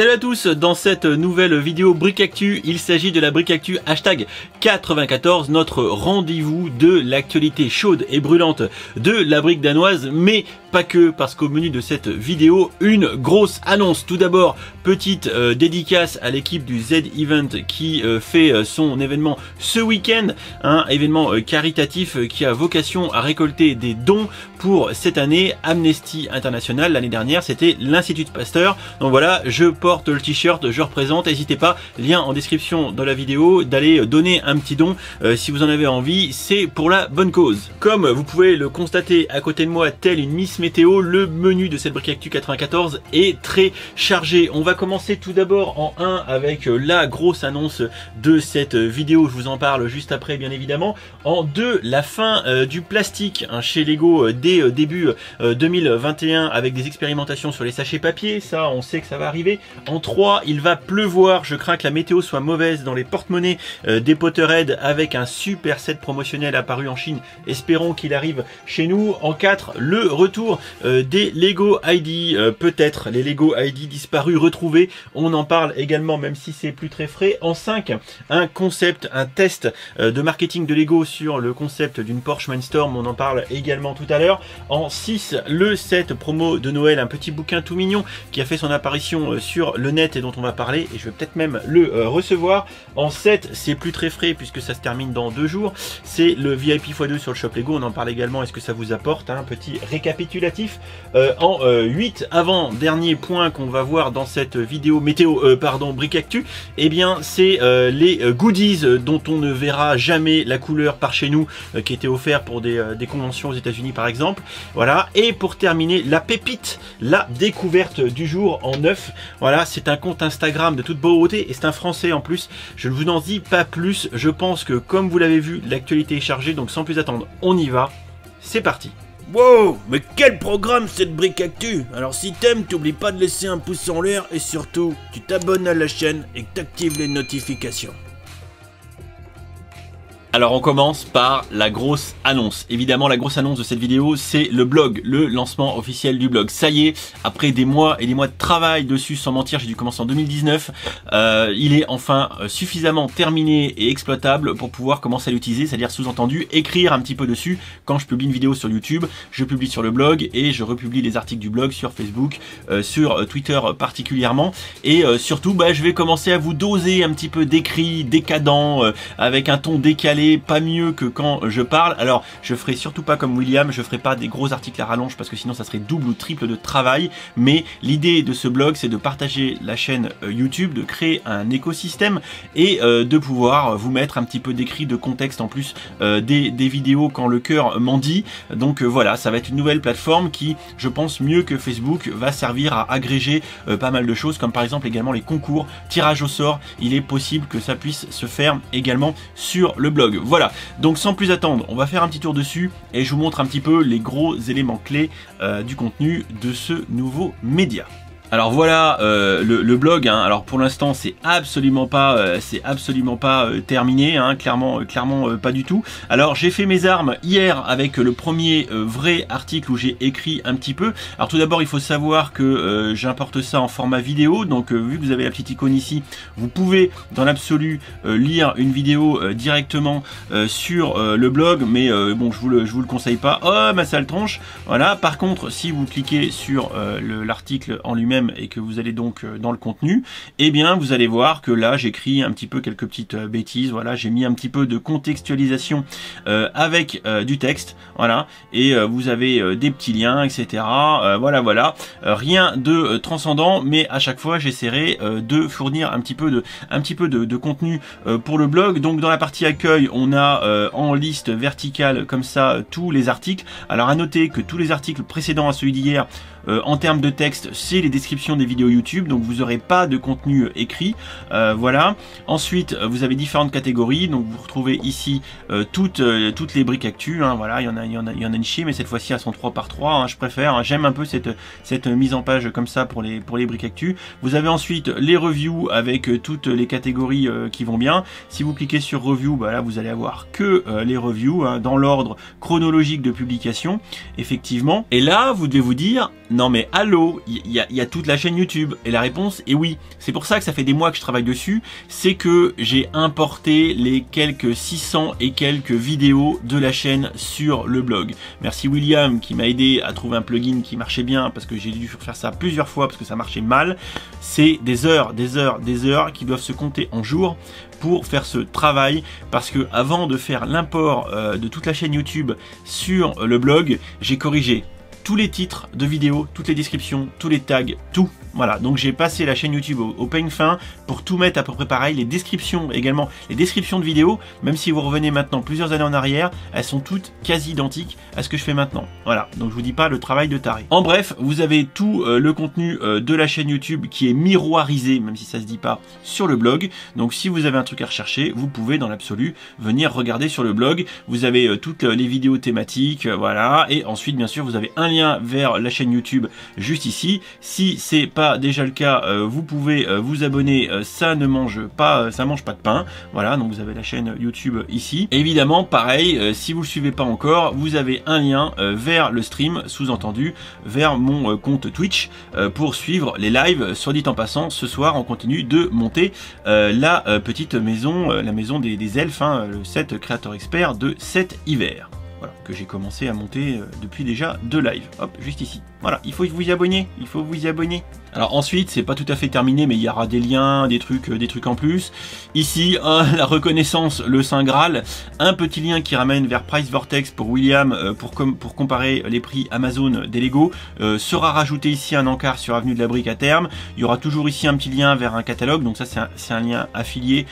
Salut à tous, dans cette nouvelle vidéo Brick Actu, il s'agit de la Brick Actu hashtag 94, notre rendez-vous de l'actualité chaude et brûlante de la brique danoise, mais pas que, parce qu'au menu de cette vidéo, une grosse annonce. Tout d'abord, petite dédicace à l'équipe du Z-Event qui fait son événement ce week-end, un événement caritatif qui a vocation à récolter des dons pour cette année. Amnesty International, l'année dernière c'était l'Institut Pasteur. Donc voilà, je porte le t-shirt, je représente, n'hésitez pas, lien en description de la vidéo, d'aller donner un petit don si vous en avez envie, c'est pour la bonne cause. Comme vous pouvez le constater à côté de moi, tel une Miss Météo, le menu de cette Brick Actu 94 est très chargé. On va commencer tout d'abord en 1 avec la grosse annonce de cette vidéo, je vous en parle juste après bien évidemment. En 2, la fin du plastique chez Lego dès début 2021 avec des expérimentations sur les sachets papier, ça on sait que ça va arriver. En 3, il va pleuvoir, je crains que la météo soit mauvaise dans les porte-monnaies des Potterhead avec un super set promotionnel apparu en Chine, espérons qu'il arrive chez nous. En 4, le retour des Lego ID, peut-être les Lego ID disparus, retrouvés, on en parle également même si c'est plus très frais. En 5, un concept, un test de marketing de Lego sur le concept d'une Porsche Mindstorm, on en parle également tout à l'heure. En 6, le set promo de Noël, un petit bouquin tout mignon qui a fait son apparition sur le net et dont on va parler, et je vais peut-être même le recevoir. En 7, c'est plus très frais puisque ça se termine dans 2 jours, c'est le VIP x2 sur le shop Lego, on en parle également, est-ce que ça vous apporte, un petit récapitulatif. En 8, avant dernier point qu'on va voir dans cette vidéo météo, Brick Actu, et bien c'est les goodies dont on ne verra jamais la couleur par chez nous, qui était offert pour des conventions aux États-Unis par exemple. Voilà, et pour terminer, la pépite, la découverte du jour en 9. Voilà, c'est un compte Instagram de toute beauté et c'est un français en plus. Je ne vous en dis pas plus. Je pense que comme vous l'avez vu, l'actualité est chargée, donc sans plus attendre, on y va. C'est parti. Wow, mais quel programme cette Brick Actu! Alors si t'aimes, t'oublies pas de laisser un pouce en l'air et surtout, tu t'abonnes à la chaîne et que t'actives les notifications. Alors on commence par la grosse annonce. Évidemment la grosse annonce de cette vidéo c'est le blog, le lancement officiel du blog. Ça y est, après des mois et des mois de travail dessus, sans mentir, j'ai dû commencer en 2019, il est enfin suffisamment terminé et exploitable pour pouvoir commencer à l'utiliser, c'est-à-dire sous-entendu écrire un petit peu dessus. Quand je publie une vidéo sur YouTube, je publie sur le blog et je republie les articles du blog sur Facebook, sur Twitter particulièrement, et surtout je vais commencer à vous doser un petit peu d'écrit décadent, avec un ton décalé, pas mieux que quand je parle. Alors je ferai surtout pas comme William, je ferai pas des gros articles à rallonge parce que sinon ça serait double ou triple de travail, mais l'idée de ce blog c'est de partager la chaîne YouTube, de créer un écosystème et de pouvoir vous mettre un petit peu d'écrit, de contexte en plus des vidéos quand le cœur m'en dit. Donc voilà, ça va être une nouvelle plateforme qui, je pense mieux que Facebook, va servir à agréger pas mal de choses, comme par exemple également les concours, tirage au sort. Il est possible que ça puisse se faire également sur le blog. Voilà, donc sans plus attendre, on va faire un petit tour dessus et je vous montre un petit peu les gros éléments clés du contenu de ce nouveau média. Alors voilà le blog, hein. Alors pour l'instant c'est absolument pas terminé, hein. clairement pas du tout. Alors j'ai fait mes armes hier avec le premier vrai article où j'ai écrit un petit peu. Alors tout d'abord il faut savoir que j'importe ça en format vidéo, donc vu que vous avez la petite icône ici, vous pouvez dans l'absolu lire une vidéo directement sur le blog, mais bon je vous le conseille pas. Oh ma sale tronche. Voilà, par contre si vous cliquez sur l'article en lui-même et que vous allez donc dans le contenu, et bien vous allez voir que là j'écris un petit peu quelques petites bêtises. Voilà, j'ai mis un petit peu de contextualisation avec du texte, voilà, et vous avez des petits liens, etc. Voilà, rien de transcendant, mais à chaque fois j'essaierai de fournir un petit peu de contenu pour le blog. Donc dans la partie accueil, on a en liste verticale comme ça tous les articles. Alors à noter que tous les articles précédents à celui d'hier, en termes de texte, c'est les descriptions des vidéos YouTube, donc vous n'aurez pas de contenu écrit. Voilà. Ensuite, vous avez différentes catégories, donc vous retrouvez ici toutes les briques actu. Hein, voilà, il y en a une chier, mais cette fois-ci elles sont 3 par 3. Hein, je préfère. Hein, j'aime un peu cette mise en page comme ça pour les briques actu. Vous avez ensuite les reviews avec toutes les catégories qui vont bien. Si vous cliquez sur review, là vous allez avoir que les reviews hein, dans l'ordre chronologique de publication, effectivement. Et là, vous devez vous dire, Non mais allô, il y a toute la chaîne YouTube. Et la réponse est oui. C'est pour ça que ça fait des mois que je travaille dessus. C'est que j'ai importé les quelques 600 et quelques vidéos de la chaîne sur le blog. Merci William qui m'a aidé à trouver un plugin qui marchait bien parce que j'ai dû faire ça plusieurs fois parce que ça marchait mal. C'est des heures qui doivent se compter en jours pour faire ce travail, parce que avant de faire l'import de toute la chaîne YouTube sur le blog, j'ai corrigé tous les titres de vidéos, toutes les descriptions, tous les tags, tout. Voilà, donc j'ai passé la chaîne YouTube au peigne fin pour tout mettre à peu près pareil. Les descriptions également, les descriptions de vidéos, même si vous revenez maintenant plusieurs années en arrière, elles sont toutes quasi identiques à ce que je fais maintenant. Voilà, donc je vous dis pas le travail de taré. En bref, vous avez tout le contenu de la chaîne YouTube qui est miroirisé, même si ça se dit pas, sur le blog. Donc si vous avez un truc à rechercher, vous pouvez dans l'absolu venir regarder sur le blog. Vous avez toutes les vidéos thématiques, voilà, et ensuite bien sûr vous avez un lien vers la chaîne YouTube juste ici. Si c'est pas déjà le cas, vous pouvez vous abonner, ça mange pas de pain. Voilà, donc vous avez la chaîne YouTube ici. Et évidemment, pareil, si vous le suivez pas encore, vous avez un lien vers le stream, sous-entendu vers mon compte Twitch pour suivre les lives. Soit dit en passant, ce soir on continue de monter la petite maison, la maison des elfes, hein, le set créateur expert de 7 hivers. Voilà, que j'ai commencé à monter depuis déjà 2 lives. Hop, juste ici. Voilà, il faut vous y abonner. Il faut vous y abonner. Alors ensuite, c'est pas tout à fait terminé, mais il y aura des liens, des trucs en plus. Ici, la reconnaissance, le Saint Graal. Un petit lien qui ramène vers Price Vortex pour William pour comparer les prix Amazon des Lego. Sera rajouté ici un encart sur Avenue de la Brique à terme. Il y aura toujours ici un petit lien vers un catalogue. Donc ça, c'est un lien affilié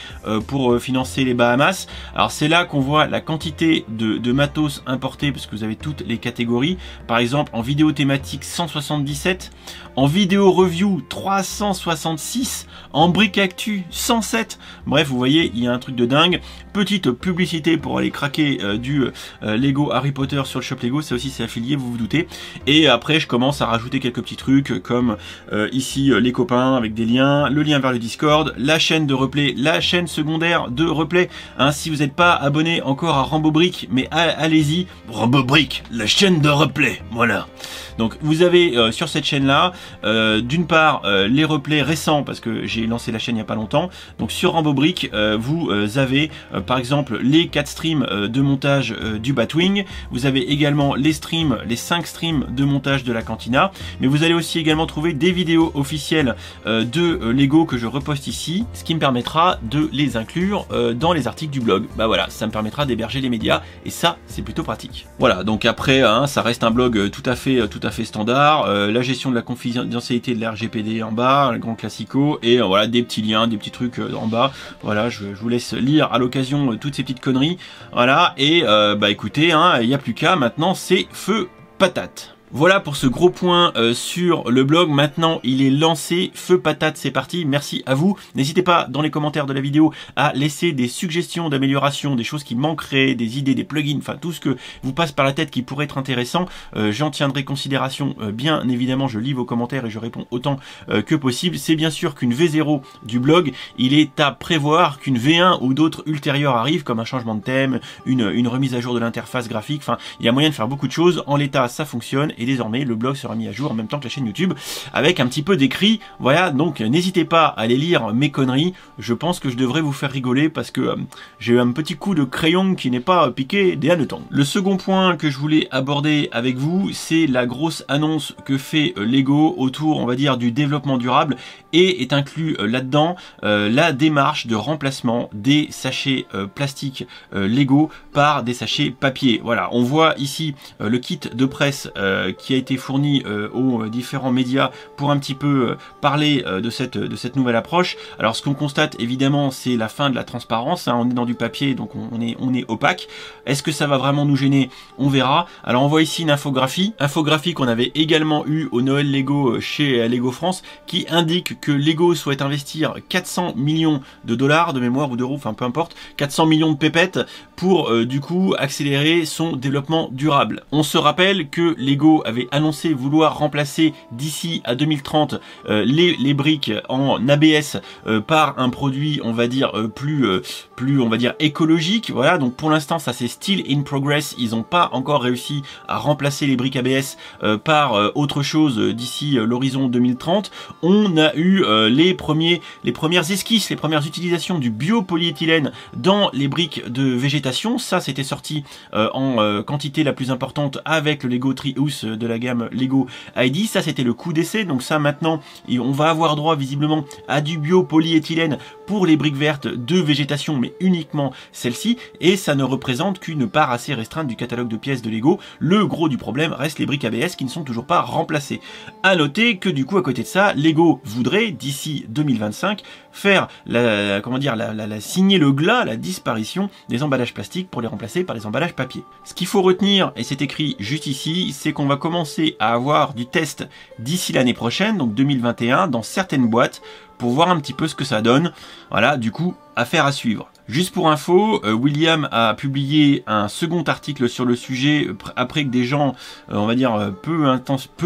pour financer les Bahamas. Alors c'est là qu'on voit la quantité de matos importé, parce que vous avez toutes les catégories. Par exemple, en vidéo thématique 177, en vidéo review 366, en brique actu 107. Bref, vous voyez, il y a un truc de dingue. Petite publicité pour aller craquer du Lego Harry Potter sur le shop Lego, ça aussi c'est affilié, vous vous doutez. Et après je commence à rajouter quelques petits trucs comme ici les copains avec des liens, le lien vers le Discord, la chaîne de replay, la chaîne secondaire de replay, hein, si vous n'êtes pas abonné encore à Rambo Brick, mais allez-y, Rambo Brick, la chaîne de replay, voilà. Donc vous avez sur cette chaîne là d'une part les replays récents, parce que j'ai lancé la chaîne il n'y a pas longtemps. Donc sur Rambo Brick vous avez par exemple les 4 streams de montage du Batwing. Vous avez également les 5 streams de montage de la Cantina. Mais vous allez aussi également trouver des vidéos officielles de Lego que je reposte ici, ce qui me permettra de les inclure dans les articles du blog. Bah voilà, ça me permettra d'héberger les médias et ça c'est plutôt pratique. Voilà, donc après hein, ça reste un blog tout à fait standard. La gestion de la confidentialité de la RGPD en bas, le grand classico, et voilà des petits liens, des petits trucs en bas. Voilà, je vous laisse lire à l'occasion toutes ces petites conneries. Voilà, et bah écoutez, hein, il n'y a plus qu'à, maintenant c'est feu patate. Voilà pour ce gros point sur le blog. Maintenant il est lancé, feu patate, c'est parti, merci à vous. N'hésitez pas dans les commentaires de la vidéo à laisser des suggestions d'amélioration, des choses qui manqueraient, des idées, des plugins, enfin tout ce que vous passe par la tête qui pourrait être intéressant. J'en tiendrai considération, bien évidemment, je lis vos commentaires et je réponds autant que possible. C'est bien sûr qu'une V0 du blog, il est à prévoir qu'une V1 ou d'autres ultérieures arrivent, comme un changement de thème, une remise à jour de l'interface graphique, enfin il y a moyen de faire beaucoup de choses. En l'état ça fonctionne. Et désormais le blog sera mis à jour en même temps que la chaîne YouTube avec un petit peu d'écrit. Voilà, donc n'hésitez pas à aller lire mes conneries. Je pense que je devrais vous faire rigoler parce que j'ai eu un petit coup de crayon qui n'est pas piqué des hannetons. Le second point que je voulais aborder avec vous, c'est la grosse annonce que fait Lego autour, on va dire, du développement durable, et est inclus là-dedans la démarche de remplacement des sachets plastiques Lego par des sachets papier. Voilà, on voit ici le kit de presse qui a été fourni aux différents médias pour un petit peu parler de cette nouvelle approche. Alors ce qu'on constate évidemment, c'est la fin de la transparence, hein. On est dans du papier, donc on est opaque. Est-ce que ça va vraiment nous gêner? On verra. Alors on voit ici une infographie qu'on avait également eu au Noël Lego chez Lego France, qui indique que Lego souhaite investir 400 millions de dollars de mémoire ou d'euros, enfin peu importe, 400 millions de pépettes pour du coup accélérer son développement durable. On se rappelle que Lego Lego avait annoncé vouloir remplacer d'ici à 2030 les briques en ABS par un produit, on va dire, plus on va dire écologique. Voilà, donc pour l'instant ça c'est still in progress, ils n'ont pas encore réussi à remplacer les briques ABS par autre chose d'ici l'horizon 2030. On a eu les premières esquisses, les premières utilisations du biopolyéthylène dans les briques de végétation. Ça c'était sorti en quantité la plus importante avec le Lego Treehouse de la gamme Lego ID. Ça c'était le coup d'essai, donc ça maintenant on va avoir droit visiblement à du biopolyéthylène pour les briques vertes de végétation, mais uniquement celle-ci, et ça ne représente qu'une part assez restreinte du catalogue de pièces de Lego. Le gros du problème reste les briques ABS qui ne sont toujours pas remplacées. À noter que du coup à côté de ça, Lego voudrait d'ici 2025 faire signer le glas, la disparition des emballages plastiques pour les remplacer par les emballages papier. Ce qu'il faut retenir, et c'est écrit juste ici, c'est qu'on va commencer à avoir du test d'ici l'année prochaine, donc 2021, dans certaines boîtes, pour voir un petit peu ce que ça donne. Voilà, du coup, affaire à suivre. Juste pour info, William a publié un second article sur le sujet après que des gens, on va dire, peu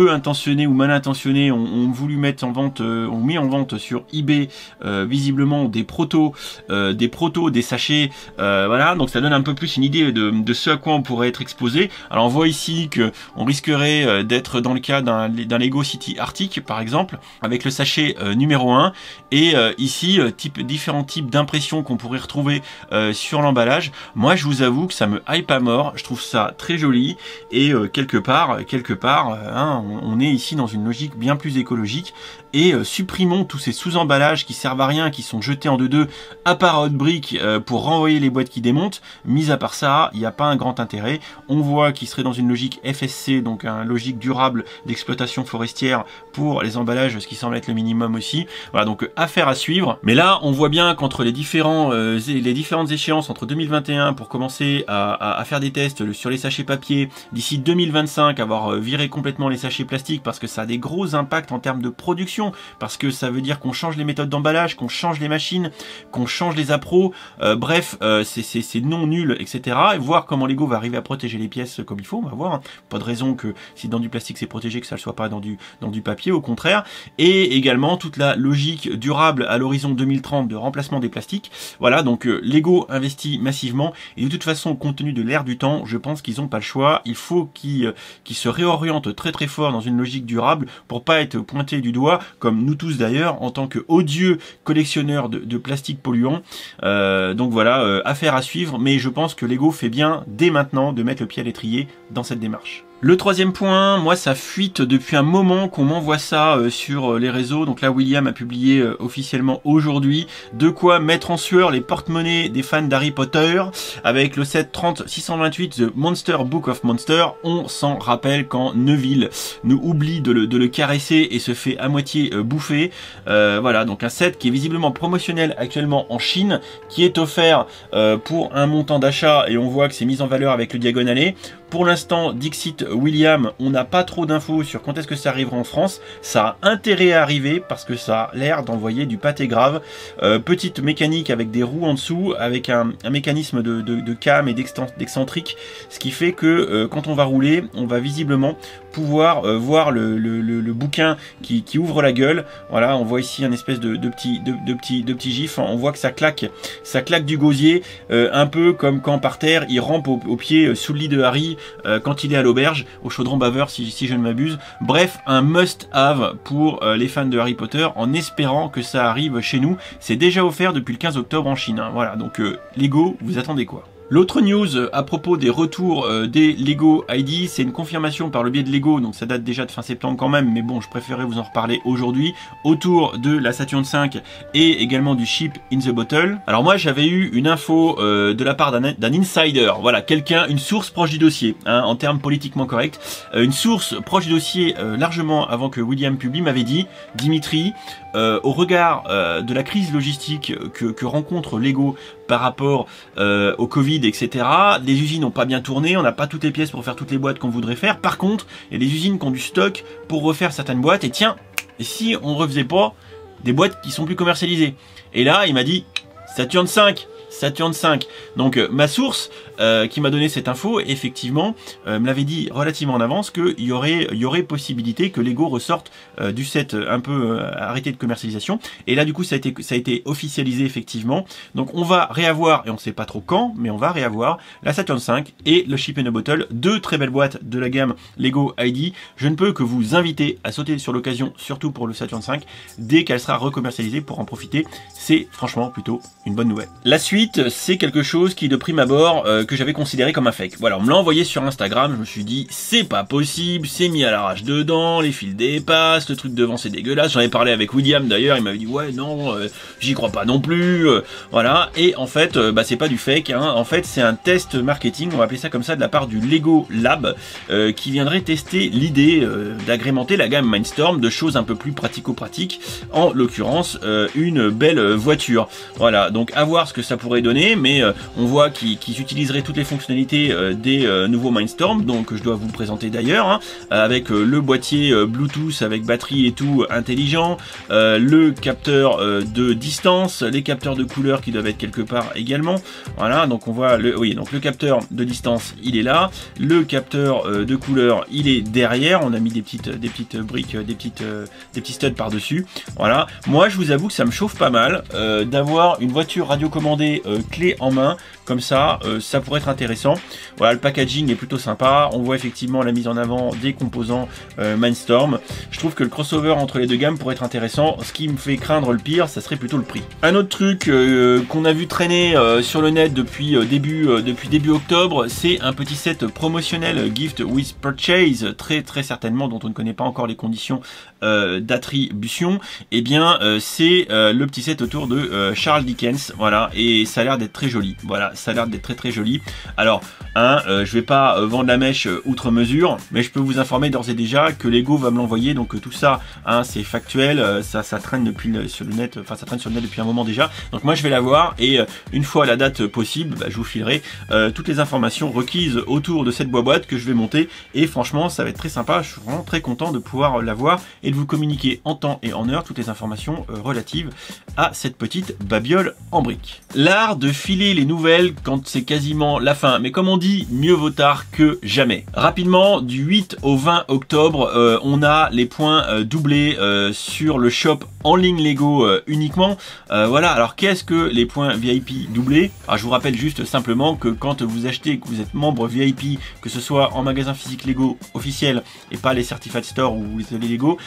intentionnés ou mal intentionnés ont voulu mettre en vente, ont mis en vente sur eBay visiblement des protos, des sachets. Voilà, donc ça donne un peu plus une idée de ce à quoi on pourrait être exposé. Alors on voit ici que on risquerait d'être dans le cas d'un Lego City Arctic par exemple, avec le sachet numéro 1, et ici différents types d'impressions qu'on pourrait retrouver sur l'emballage. Moi je vous avoue que ça me hype à mort, je trouve ça très joli, et quelque part on est ici dans une logique bien plus écologique, et supprimons tous ces sous-emballages qui servent à rien, qui sont jetés en deux à part Outbrick pour renvoyer les boîtes qui démontent. Mis à part ça, il n'y a pas un grand intérêt. On voit qu'il serait dans une logique FSC, donc une logique durable d'exploitation forestière pour les emballages, ce qui semble être le minimum aussi. Voilà, donc affaire à suivre. Mais là, on voit bien qu'entre les différentes échéances entre 2021 pour commencer à faire des tests sur les sachets papier, d'ici 2025 avoir viré complètement les sachets plastiques parce que ça a des gros impacts en termes de production, parce que ça veut dire qu'on change les méthodes d'emballage, qu'on change les machines, qu'on change les appros, bref, c'est non nul, etc. Et voir comment Lego va arriver à protéger les pièces comme il faut, on va voir. Pas de raison que si dans du plastique c'est protégé, que ça ne soit pas dans du papier, au contraire. Et également toute la logique durable à l'horizon 2030 de remplacement des plastiques. Voilà, donc Lego investit massivement, et de toute façon, compte tenu de l'ère du temps, je pense qu'ils n'ont pas le choix. Il faut qu'ils se réorientent très très fort dans une logique durable pour pas être pointés du doigt, comme nous tous d'ailleurs, en tant que odieux collectionneurs de plastique polluant. Donc voilà, affaire à suivre, mais je pense que Lego fait bien dès maintenant de mettre le pied à l'étrier dans cette démarche. Le troisième point, moi ça fuite depuis un moment qu'on m'envoie ça sur les réseaux. Donc là William a publié officiellement aujourd'hui de quoi mettre en sueur les porte-monnaies des fans d'Harry Potter avec le set 30628 The Monster Book of Monster. On s'en rappelle quand Neville nous oublie de le caresser et se fait à moitié bouffer. Voilà, donc un set qui est visiblement promotionnel actuellement en Chine, qui est offert pour un montant d'achat, et on voit que c'est mis en valeur avec le diagonalé. Pour l'instant, Dixit William, on n'a pas trop d'infos sur quand est-ce que ça arrivera en France. Ça a intérêt à arriver parce que ça a l'air d'envoyer du pâté grave. Petite mécanique avec des roues en dessous, avec un mécanisme de cam et d'excentrique, ce qui fait que quand on va rouler, on va visiblement pouvoir voir le bouquin qui ouvre la gueule. Voilà, on voit ici un espèce de petit gif. On voit que ça claque du gosier, un peu comme quand par terre il rampe au pied sous le lit de Harry quand il est à l'auberge, au chaudron baveur si je ne m'abuse. Bref, un must-have pour les fans de Harry Potter, en espérant que ça arrive chez nous. C'est déjà offert depuis le 15 octobre en Chine, hein. Voilà, donc Lego, vous attendez quoi? L'autre news à propos des retours des Lego ID, c'est une confirmation par le biais de Lego, donc ça date déjà de fin septembre quand même, mais bon, je préférais vous en reparler aujourd'hui, autour de la Saturn V et également du chip in the bottle. Alors moi j'avais eu une info de la part d'un insider, voilà, quelqu'un, une source proche du dossier, hein, en termes politiquement corrects, une source proche du dossier largement avant que William publie m'avait dit, Dimitri, au regard de la crise logistique que rencontre Lego par rapport au Covid, etc. Les usines n'ont pas bien tourné, on n'a pas toutes les pièces pour faire toutes les boîtes qu'on voudrait faire. Par contre, il y a des usines qui ont du stock pour refaire certaines boîtes. Et tiens, et si on refaisait pas des boîtes qui sont plus commercialisées? Et là, il m'a dit Saturn V, Saturn V. Donc ma source qui m'a donné cette info, effectivement, me l'avait dit relativement en avance qu'il y aurait possibilité que Lego ressorte du set un peu arrêté de commercialisation. Et là du coup ça a été officialisé effectivement. Donc on va réavoir, et on sait pas trop quand, mais on va réavoir la Saturn V et le Ship in a Bottle, deux très belles boîtes de la gamme Lego ID. Je ne peux que vous inviter à sauter sur l'occasion, surtout pour le Saturn V, dès qu'elle sera recommercialisée pour en profiter. C'est franchement plutôt une bonne nouvelle. La suite, c'est quelque chose qui de prime abord que j'avais considéré comme un fake. Voilà, on me l'a envoyé sur Instagram, je me suis dit c'est pas possible, c'est mis à l'arrache dedans, les fils dépassent, le truc devant c'est dégueulasse. J'en ai parlé avec William d'ailleurs, il m'avait dit ouais non, j'y crois pas non plus, voilà. Et en fait, c'est pas du fake, hein. En fait c'est un test marketing, on va appeler ça comme ça, de la part du Lego Lab, qui viendrait tester l'idée d'agrémenter la gamme Mindstorm de choses un peu plus pratico-pratiques, en l'occurrence une belle voiture. Voilà, donc à voir ce que ça pourrait donner, mais on voit qu'ils utiliseraient toutes les fonctionnalités des nouveaux Mindstorm, donc je dois vous présenter d'ailleurs, hein, avec le boîtier Bluetooth avec batterie et tout intelligent, le capteur de distance, les capteurs de couleur qui doivent être quelque part également. Voilà, donc on voit donc le capteur de distance il est là, le capteur de couleur il est derrière, on a mis des petites briques, des petits studs par dessus. Voilà, moi je vous avoue que ça me chauffe pas mal d'avoir une voiture radiocommandée clé en main comme ça, ça pourrait être intéressant. Voilà, le packaging est plutôt sympa, on voit effectivement la mise en avant des composants Mindstorm. Je trouve que le crossover entre les deux gammes pourrait être intéressant. Ce qui me fait craindre le pire, ça serait plutôt le prix. Un autre truc qu'on a vu traîner sur le net depuis début octobre, c'est un petit set promotionnel Gift with Purchase, très certainement, dont on ne connaît pas encore les conditions d'attribution. Et bien c'est le petit set autour de Charles Dickens, voilà, et ça a l'air d'être très joli. Voilà, ça a l'air d'être très joli. Alors, je vais pas vendre la mèche outre mesure, mais je peux vous informer d'ores et déjà que Lego va me l'envoyer, donc tout ça, c'est factuel, ça traîne sur le net, enfin ça traîne sur le net depuis un moment déjà. Donc moi je vais l'avoir, et une fois la date possible, je vous filerai toutes les informations requises autour de cette boîte que je vais monter, et franchement ça va être très sympa. Je suis vraiment très content de pouvoir l'avoir et de vous communiquer en temps et en heure toutes les informations relatives à cette petite babiole en briques. L'art de filer les nouvelles quand c'est quasiment la fin, mais comme on dit, mieux vaut tard que jamais. Rapidement, du 8 au 20 octobre, on a les points doublés sur le shop en ligne Lego uniquement. Voilà, alors qu'est-ce que les points VIP doublés? Alors, je vous rappelle juste simplement que quand vous achetez, que vous êtes membre VIP, que ce soit en magasin physique Lego officiel et pas les Certified Store ou les Lego,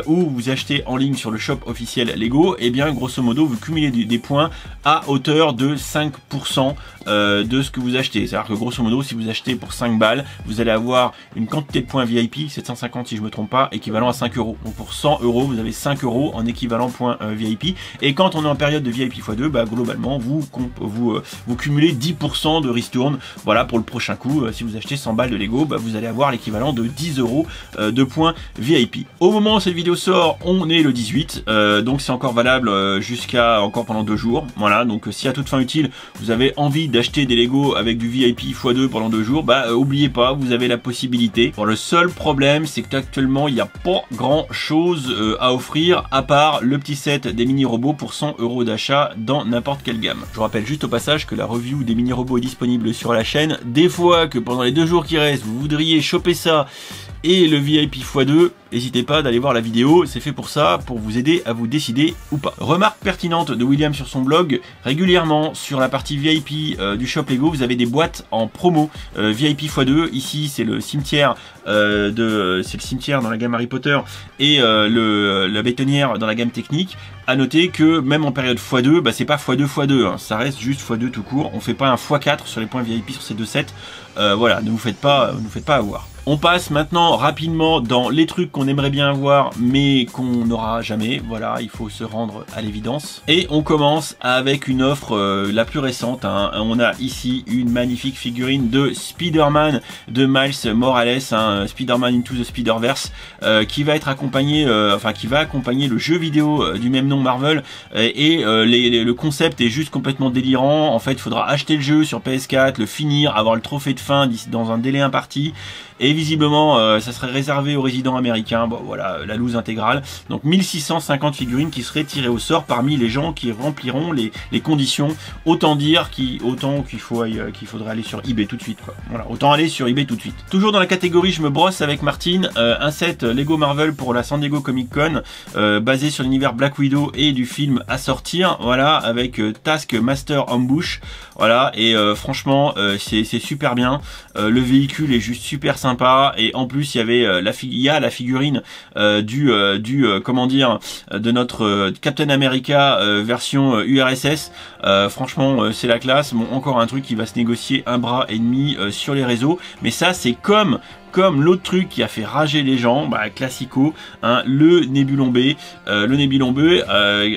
ou vous achetez en ligne sur le shop officiel Lego, et bien grosso modo vous cumulez des points à hauteur de 5% de ce que vous achetez. C'est-à-dire que grosso modo, si vous achetez pour 5 balles, vous allez avoir une quantité de points VIP, 750 si je me trompe pas, équivalent à 5 euros. Donc pour 100 euros, vous avez 5 euros en équivalent points VIP. Et quand on est en période de VIP x2, globalement, vous cumulez 10% de ristourne. Voilà, pour le prochain coup, si vous achetez 100 balles de Lego, vous allez avoir l'équivalent de 10 euros de points VIP. Au moment où cette vidéo sort, on est le 18, donc c'est encore valable jusqu'à encore pendant 2 jours. Voilà, donc si à toute fin utile, vous avez envie d'acheter des Lego avec du VIP x2 pendant 2 jours, oubliez pas, vous avez la possibilité. Bon, le seul problème, c'est qu'actuellement, il n'y a pas grand chose à offrir, à part le petit set des mini robots pour 100 euros d'achat dans n'importe quelle gamme. Je vous rappelle juste au passage que la review des mini robots est disponible sur la chaîne. Des fois que pendant les 2 jours qui restent, vous voudriez choper ça et le VIP x2, n'hésitez pas d'aller voir la vidéo, c'est fait pour ça, pour vous aider à vous décider ou pas. Remarque pertinente de William sur son blog, régulièrement sur la partie VIP du shop Lego, vous avez des boîtes en promo VIP x2. Ici c'est le cimetière dans la gamme Harry Potter et la bétonnière dans la gamme technique. À noter que même en période x2, c'est pas x2 x2, hein, ça reste juste x2 tout court. On fait pas un x4 sur les points VIP sur ces deux sets. Voilà, ne vous faites pas avoir. On passe maintenant rapidement dans les trucs qu'on aimerait bien avoir mais qu'on n'aura jamais. Voilà, il faut se rendre à l'évidence. Et on commence avec une offre la plus récente, hein. On a ici une magnifique figurine de Spider-Man de Miles Morales, hein, Spider-Man Into the Spider-Verse, qui va être accompagné, qui va accompagner le jeu vidéo du même nom Marvel. Le concept est juste complètement délirant. En fait, il faudra acheter le jeu sur PS4, le finir, avoir le trophée de fin dans un délai imparti. et visiblement ça serait réservé aux résidents américains. Bon voilà, la loose intégrale. Donc 1650 figurines qui seraient tirées au sort parmi les gens qui rempliront les conditions. Autant dire qu'il faudrait aller sur eBay tout de suite, quoi. Voilà, autant aller sur eBay tout de suite. Toujours dans la catégorie je me brosse avec Martine, un set Lego Marvel pour la San Diego Comic Con, basé sur l'univers Black Widow et du film à sortir, voilà, avec Taskmaster Ambush, voilà, et franchement c'est super bien, le véhicule est juste super sympa, et en plus il y avait la figurine comment dire, de notre Captain America version URSS, franchement c'est la classe. Bon, encore un truc qui va se négocier un bras et demi sur les réseaux, mais ça c'est comme l'autre truc qui a fait rager les gens, bah, classico, hein, le Nebulon B,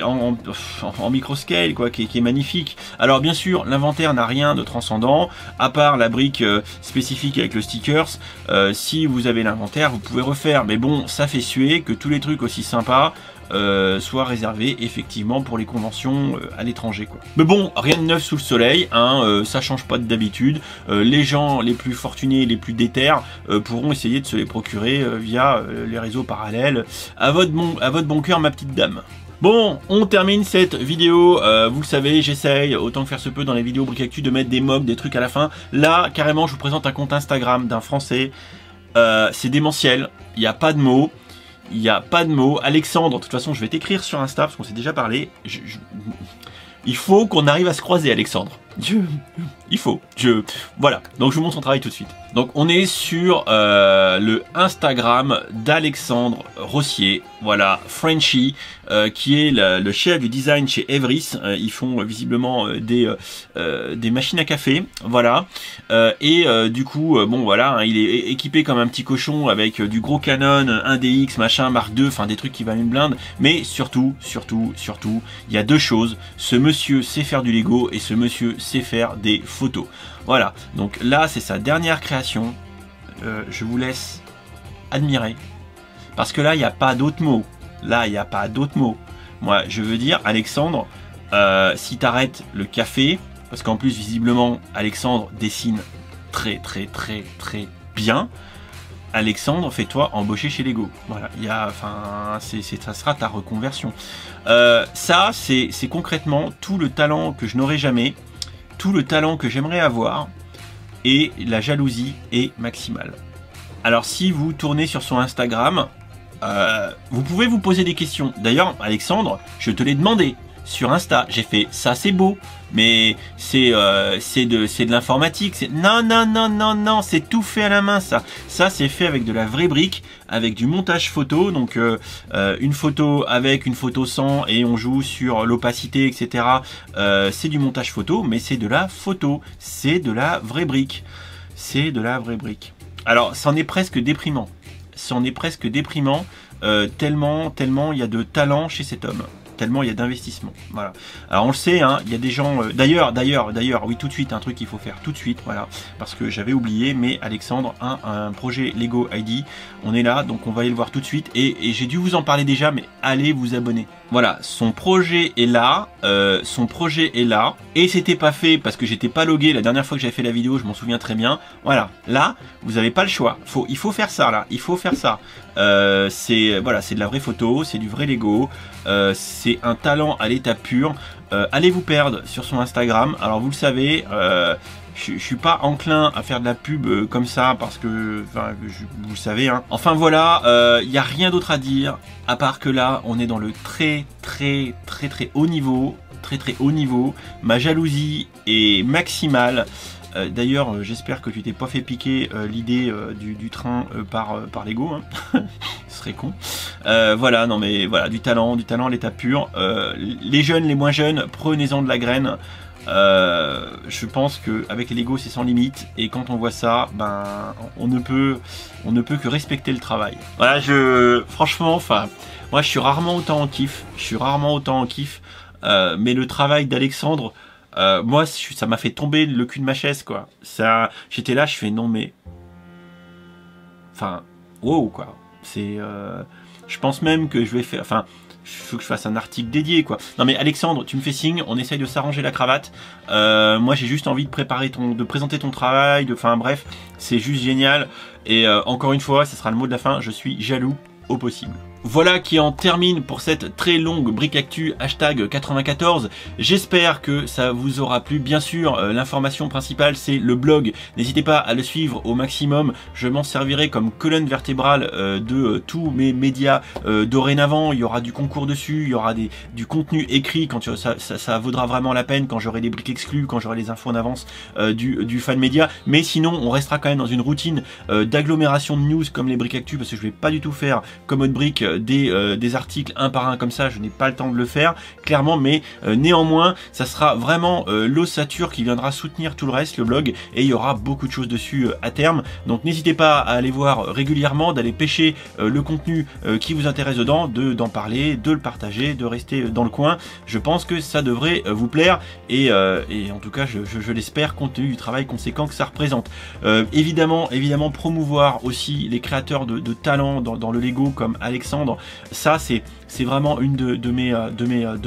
en microscale, quoi, qui est magnifique. Alors bien sûr, l'inventaire n'a rien de transcendant, à part la brique spécifique avec le stickers. Si vous avez l'inventaire, vous pouvez refaire, mais bon, ça fait suer que tous les trucs aussi sympas soit réservé effectivement pour les conventions à l'étranger, quoi. Mais bon, rien de neuf sous le soleil, hein, ça change pas d'habitude. Les gens les plus fortunés, les plus déter pourront essayer de se les procurer via les réseaux parallèles. À votre bon cœur, ma petite dame. Bon, on termine cette vidéo, vous le savez, j'essaye, autant que faire se peut dans les vidéos Brick Actu, de mettre des mobs, des trucs à la fin. Là, carrément, je vous présente un compte Instagram d'un Français, c'est démentiel, il n'y a pas de mots. Il n'y a pas de mots. Alexandre, de toute façon, je vais t'écrire sur Insta parce qu'on s'est déjà parlé. Il faut qu'on arrive à se croiser, Alexandre. Voilà. Donc, je vous montre son travail tout de suite. Donc, on est sur le Instagram d'Alexandre Rossier. Voilà, Frenchy, qui est le chef du design chez Evris. Ils font visiblement des machines à café. Voilà. Du coup, bon, voilà, hein, il est équipé comme un petit cochon avec du gros Canon, un DX, machin, Mark II, enfin des trucs qui valent une blinde. Mais surtout, il y a deux choses. Ce monsieur sait faire du Lego et ce monsieur sait faire des photos. Voilà, donc là c'est sa dernière création, je vous laisse admirer, parce que là il n'y a pas d'autres mots, moi je veux dire, Alexandre, si t'arrêtes le café, parce qu'en plus visiblement Alexandre dessine très bien, Alexandre, fais-toi embaucher chez Lego. Voilà, ça sera ta reconversion. Ça c'est concrètement tout le talent que je n'aurai jamais, tout le talent que j'aimerais avoir, et la jalousie est maximale. Alors si vous tournez sur son Instagram, vous pouvez vous poser des questions. D'ailleurs, Alexandre, je te l'ai demandé sur Insta, j'ai fait ça, c'est beau, mais c'est de l'informatique. Non, c'est tout fait à la main, ça c'est fait avec de la vraie brique, avec du montage photo, donc une photo avec, une photo sans, et on joue sur l'opacité, etc. C'est du montage photo, mais c'est de la photo, c'est de la vraie brique, alors c'en est presque déprimant, tellement il y a de talent chez cet homme, tellement il y a d'investissement. Voilà. Alors on le sait, hein, il y a des gens. D'ailleurs, oui, tout de suite, un truc qu'il faut faire tout de suite, voilà, parce que j'avais oublié, mais Alexandre a un projet Lego ID. On est là, donc on va aller le voir tout de suite. Et j'ai dû vous en parler déjà, mais allez vous abonner. Voilà, son projet est là, et c'était pas fait parce que j'étais pas logué la dernière fois que j'avais fait la vidéo, je m'en souviens très bien. Voilà, là, vous avez pas le choix. Il faut faire ça là, c'est de la vraie photo, c'est du vrai Lego, c'est un talent à l'état pur. Allez vous perdre sur son Instagram. Alors vous le savez, je suis pas enclin à faire de la pub comme ça parce que, vous le savez, hein. Enfin voilà, il n'y a rien d'autre à dire à part que là, on est dans le très haut niveau, Ma jalousie est maximale. D'ailleurs, j'espère que tu t'es pas fait piquer l'idée du train par Lego, hein. Ce serait con. Voilà, non mais voilà, du talent à l'état pur. Les jeunes, les moins jeunes, prenez-en de la graine. Je pense que avec les Lego c'est sans limite, et quand on voit ça, ben on ne peut que respecter le travail. Voilà, franchement, moi je suis rarement autant en kiff, mais le travail d'Alexandre, moi ça m'a fait tomber le cul de ma chaise, quoi. Ça, j'étais là, je fais non mais, wow, quoi. C'est, je pense même que je vais faire, faut que je fasse un article dédié, quoi. Non mais Alexandre, tu me fais signe, on essaye de s'arranger la cravate. Moi j'ai juste envie de présenter ton travail, enfin bref, c'est juste génial. Et encore une fois, ce sera le mot de la fin, je suis jaloux au possible. Voilà qui en termine pour cette très longue Brick Actu hashtag 94. J'espère que ça vous aura plu. Bien sûr, l'information principale, c'est le blog. N'hésitez pas à le suivre au maximum. Je m'en servirai comme colonne vertébrale de tous mes médias dorénavant. Il y aura du concours dessus, il y aura du contenu écrit quand ça vaudra vraiment la peine, quand j'aurai des briques exclus, quand j'aurai les infos en avance du fan média. Mais sinon, on restera quand même dans une routine d'agglomération de news comme les Brick Actu, parce que je vais pas du tout faire comme Aude Brick des articles un par un comme ça, je n'ai pas le temps de le faire clairement, mais néanmoins ça sera vraiment l'ossature qui viendra soutenir tout le reste, le blog, et il y aura beaucoup de choses dessus à terme. Donc n'hésitez pas à aller voir régulièrement, d'aller pêcher le contenu qui vous intéresse dedans, d'en parler, de le partager, de rester dans le coin. Je pense que ça devrait vous plaire, et en tout cas je l'espère, compte tenu du travail conséquent que ça représente. Évidemment promouvoir aussi les créateurs de talent dans le Lego comme Alexandre. Ça c'est vraiment une de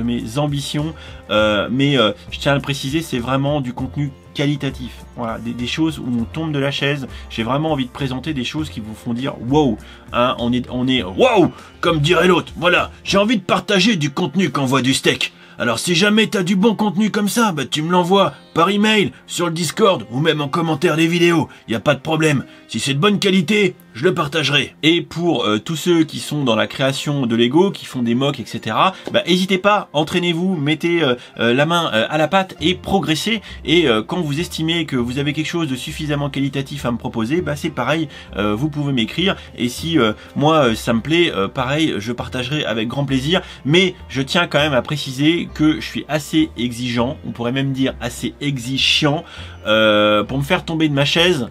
mes ambitions, mais je tiens à le préciser, c'est vraiment du contenu qualitatif. Voilà, des choses où on tombe de la chaise. J'ai vraiment envie de présenter des choses qui vous font dire wow, hein, on est wow, comme dirait l'autre. Voilà, j'ai envie de partager du contenu qu'envoie du steak. Alors si jamais t'as du bon contenu comme ça, bah tu me l'envoies par email, sur le Discord ou même en commentaire des vidéos, y a pas de problème. Si c'est de bonne qualité, je le partagerai. Et pour tous ceux qui sont dans la création de Lego, qui font des mocks, etc., bah n'hésitez pas, entraînez-vous, mettez la main à la pâte et progressez. Et quand vous estimez que vous avez quelque chose de suffisamment qualitatif à me proposer, bah c'est pareil, vous pouvez m'écrire. Et si moi ça me plaît, pareil, je partagerai avec grand plaisir. Mais je tiens quand même à préciser que je suis assez exigeant, on pourrait même dire assez exigeant, pour me faire tomber de ma chaise.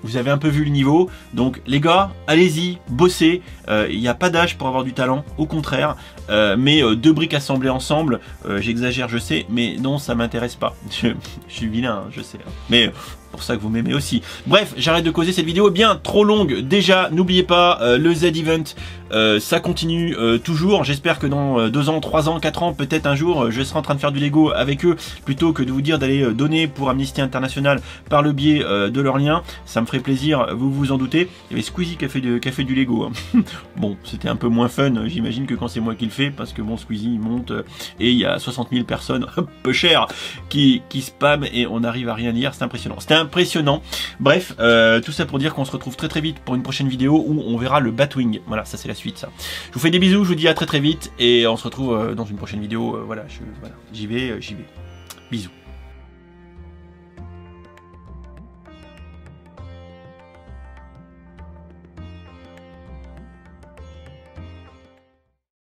Vous avez un peu vu le niveau, donc les gars, allez-y, bossez, il n'y a pas d'âge pour avoir du talent, au contraire, mais deux briques assemblées ensemble, j'exagère je sais, mais non, ça m'intéresse pas, je suis vilain, hein, je sais, hein. Mais pour ça que vous m'aimez aussi. Bref, j'arrête de causer, cette vidéo est bien trop longue déjà. N'oubliez pas le Z-Event, ça continue toujours. J'espère que dans 2 ans, 3 ans, 4 ans, peut-être un jour, je serai en train de faire du Lego avec eux, plutôt que de vous dire d'aller donner pour Amnesty International par le biais de leurs liens. Ça me ferait plaisir, vous vous en doutez. Il y avait Squeezie qui a fait du Lego, hein. Bon, c'était un peu moins fun, j'imagine, que quand c'est moi qui le fais, parce que bon, Squeezie il monte et il y a 60 000 personnes un peu chères qui spam et on n'arrive à rien lire. C'est impressionnant. C'était impressionnant. Bref, tout ça pour dire qu'on se retrouve très vite pour une prochaine vidéo où on verra le Batwing. Voilà, ça c'est la suite, ça. Je vous fais des bisous, je vous dis à très vite et on se retrouve dans une prochaine vidéo. Voilà, j'y vais. Bisous.